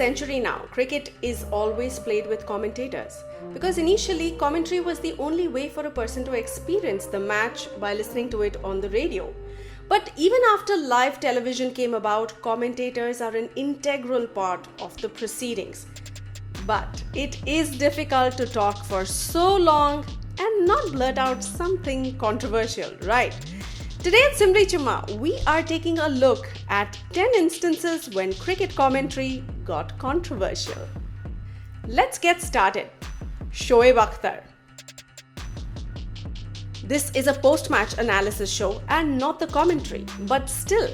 century now, cricket is always played with commentators. Because initially, commentary was the only way for a person to experience the match by listening to it on the radio. But even after live television came about, commentators are an integral part of the proceedings. But it is difficult to talk for so long and not blurt out something controversial, right? Today at Simri Chumma, we are taking a look at 10 instances when cricket commentary got controversial. Let's get started. Shoaib Akhtar. This is a post-match analysis show and not the commentary, but still,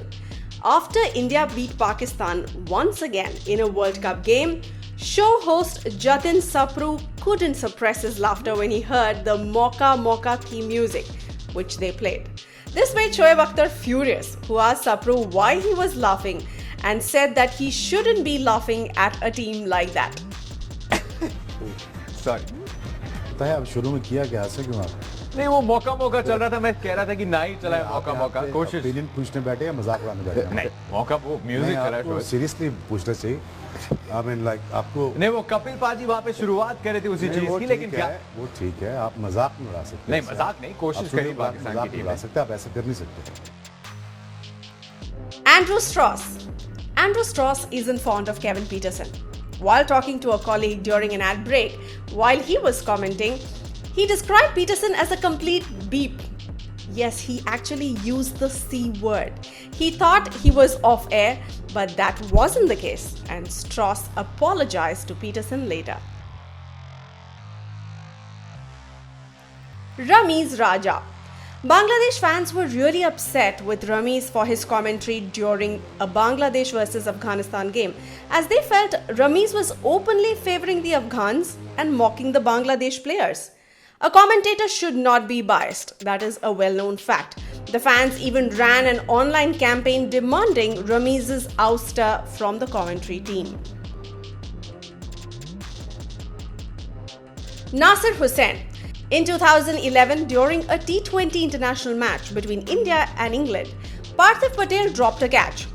after India beat Pakistan once again in a World Cup game, show host Jatin Sapru couldn't suppress his laughter when he heard the Mauka Mauka theme music, which they played. This made Shoaib Akhtar furious, who asked Sapru why he was laughing and said that he shouldn't be laughing at a team like that. Sorry. पता है अब शुरू में किया क्या ऐसे क्यों आप? नहीं वो मौका चल रहा था मैं कह रहा था कि ना ही चला मौका कोशिश ओपिनियन पूछने बैठे या मजाक उड़ाने बैठे? नहीं मौका वो म्यूजिक कर रहा है सीरियसली पूछना चाहिए I mean like आपको नहीं वो कपिल पाजी वहाँ पे शुरुआत कर रहे थे उसी चीज की लेकिन क्या वो ठीक है आप मजाक में उड़ा सकते नहीं मजाक नहीं कोशिश करिए पाकिस्तान की टीम उड़ा सकते आप ऐसे कर नहीं सकते. Andrew Strauss isn't fond of Kevin Pietersen. While talking to a colleague during an ad break, while he was commenting, he described Pietersen as a complete beep. Yes, he actually used the C word. He thought he was off air, but that wasn't the case, and Strauss apologized to Pietersen later. Ramiz Raja. Bangladesh fans were really upset with Ramiz for his commentary during a Bangladesh versus Afghanistan game, as they felt Ramiz was openly favoring the Afghans and mocking the Bangladesh players. A commentator should not be biased, that is a well-known fact. The fans even ran an online campaign demanding Ramiz's ouster from the commentary team. Nasir Hussain. In 2011, during a T20 international match between India and England, Parthiv Patel dropped a catch.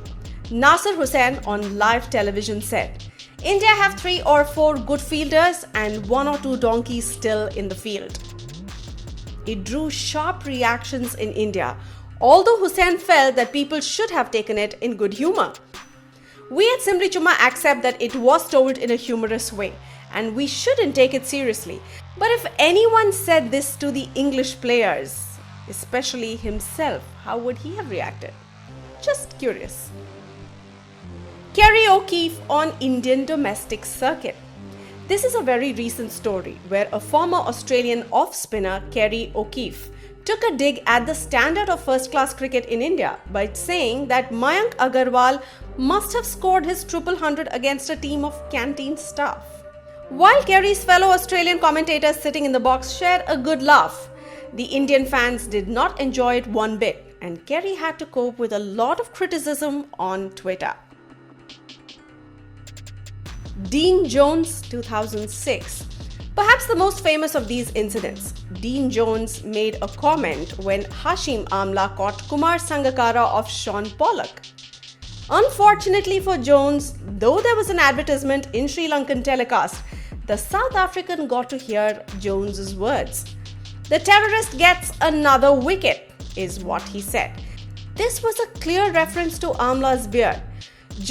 Nasir Hussain on live television said, "India have 3 or 4 good fielders and 1 or 2 donkeys still in the field." It drew sharp reactions in India, although Hussain felt that people should have taken it in good humor. We at Simri Chumma accept that it was told in a humorous way, and we shouldn't take it seriously. But if anyone said this to the English players, especially himself, how would he have reacted? Just curious. Kerry O'Keefe on Indian domestic circuit. This is a very recent story where a former Australian off-spinner, Kerry O'Keefe, took a dig at the standard of first-class cricket in India by saying that Mayank Agarwal must have scored his triple hundred against a team of canteen staff. While Kerry's fellow Australian commentators sitting in the box shared a good laugh, the Indian fans did not enjoy it one bit, and Kerry had to cope with a lot of criticism on Twitter. Dean Jones, 2006. Perhaps the most famous of these incidents, Dean Jones made a comment when Hashim Amla caught Kumar Sangakkara of Sean Pollock. Unfortunately for Jones, though there was an advertisement in Sri Lankan telecast, the South African got to hear Jones's words. "The terrorist gets another wicket," is what he said. This was a clear reference to Amla's beard.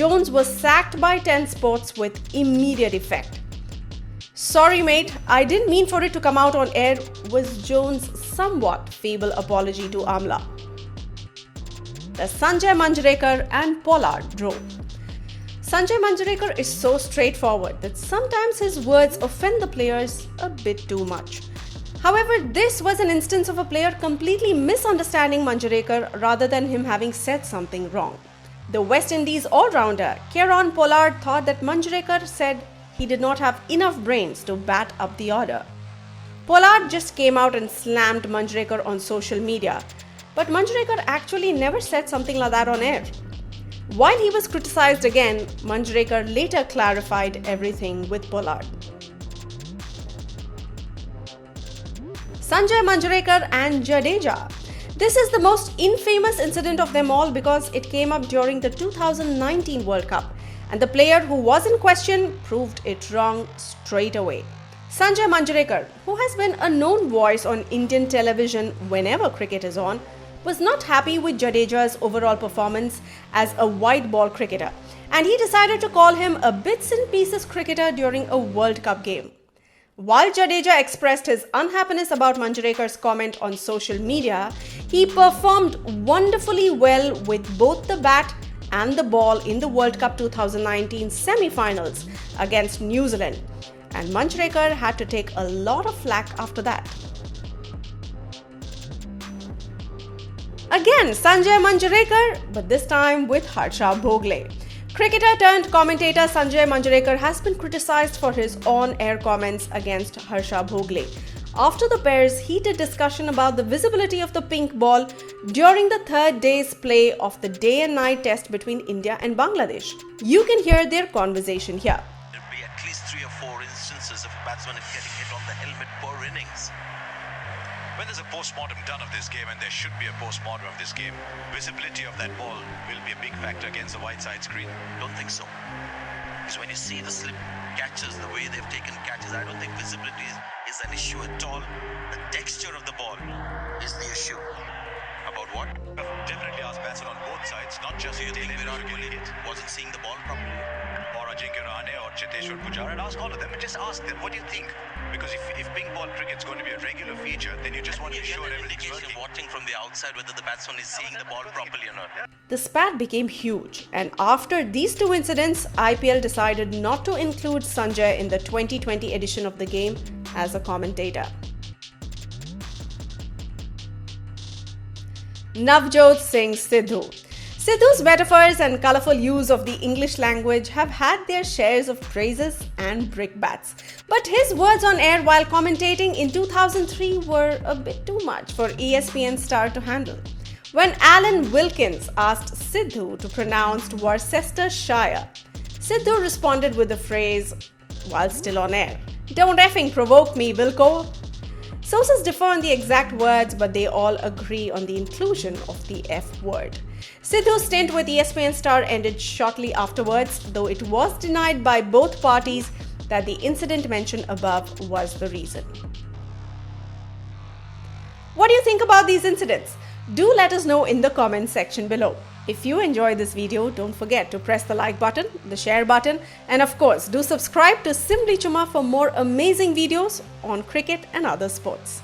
Jones was sacked by 10 Sports with immediate effect. "Sorry mate, I didn't mean for it to come out on air," was Jones' somewhat feeble apology to Amla. The Sanjay Manjrekar and Pollard draw. Sanjay Manjrekar is so straightforward that sometimes his words offend the players a bit too much. However, this was an instance of a player completely misunderstanding Manjrekar rather than him having said something wrong. The West Indies all-rounder Kieron Pollard thought that Manjrekar said he did not have enough brains to bat up the order. Pollard just came out and slammed Manjrekar on social media, but Manjrekar actually never said something like that on air. While he was criticized again, Manjrekar later clarified everything with Pollard. Sanjay Manjrekar and Jadeja. This is the most infamous incident of them all because it came up during the 2019 World Cup, and the player who was in question proved it wrong straight away. Sanjay Manjrekar, who has been a known voice on Indian television whenever cricket is on, was not happy with Jadeja's overall performance as a white ball cricketer, and he decided to call him a bits and pieces cricketer during a World Cup game. While Jadeja expressed his unhappiness about Manjrekar's comment on social media, he performed wonderfully well with both the bat and the ball in the World Cup 2019 semi-finals against New Zealand, and Manjrekar had to take a lot of flack after that. Again, Sanjay Manjrekar, but this time with Harsha Bhogle. Cricketer turned commentator Sanjay Manjrekar has been criticized for his on-air comments against Harsha Bhogle after the pair's heated discussion about the visibility of the pink ball during the third day's play of the day and night test between India and Bangladesh. You can hear their conversation here. There will be at least 3 or 4 instances of a batsman getting hit on the helmet per innings. When there's a post-mortem done of this game, and there should be a post-mortem of this game, visibility of that ball will be a big factor against the white side screen. Don't think so. Because when you see the slip catches, the way they've taken catches, I don't think visibility is an issue at all. The texture of the ball is the issue. About what? Definitely ask batsmen on both sides, not just Do you think Virat Kohli it. wasn't seeing the ball properly? Or Ajinkya Rahane or Cheteshwar Pujara, and ask all of them and just ask them, what do you think? Because if pink ball cricket's going to be a regular feature, then you just want to be sure everything's indication working. watching from the outside whether the batsman is seeing the ball properly or not. The spat became huge, and after these two incidents, IPL decided not to include Sanjay in the 2020 edition of the game as a commentator. Navjot Singh Sidhu. Sidhu's metaphors and colourful use of the English language have had their shares of praises and brickbats. But his words on air while commentating in 2003 were a bit too much for ESPN star to handle. When Alan Wilkins asked Sidhu to pronounce Worcestershire, Sidhu responded with the phrase, while still on air, "Don't effing provoke me, Wilco." Sources differ on the exact words, but they all agree on the inclusion of the F word. Sidhu's stint with ESPN star ended shortly afterwards, though it was denied by both parties that the incident mentioned above was the reason. What do you think about these incidents? Do let us know in the comments section below. If you enjoyed this video, don't forget to press the like button, the share button, and of course, do subscribe to Simply Chuma for more amazing videos on cricket and other sports.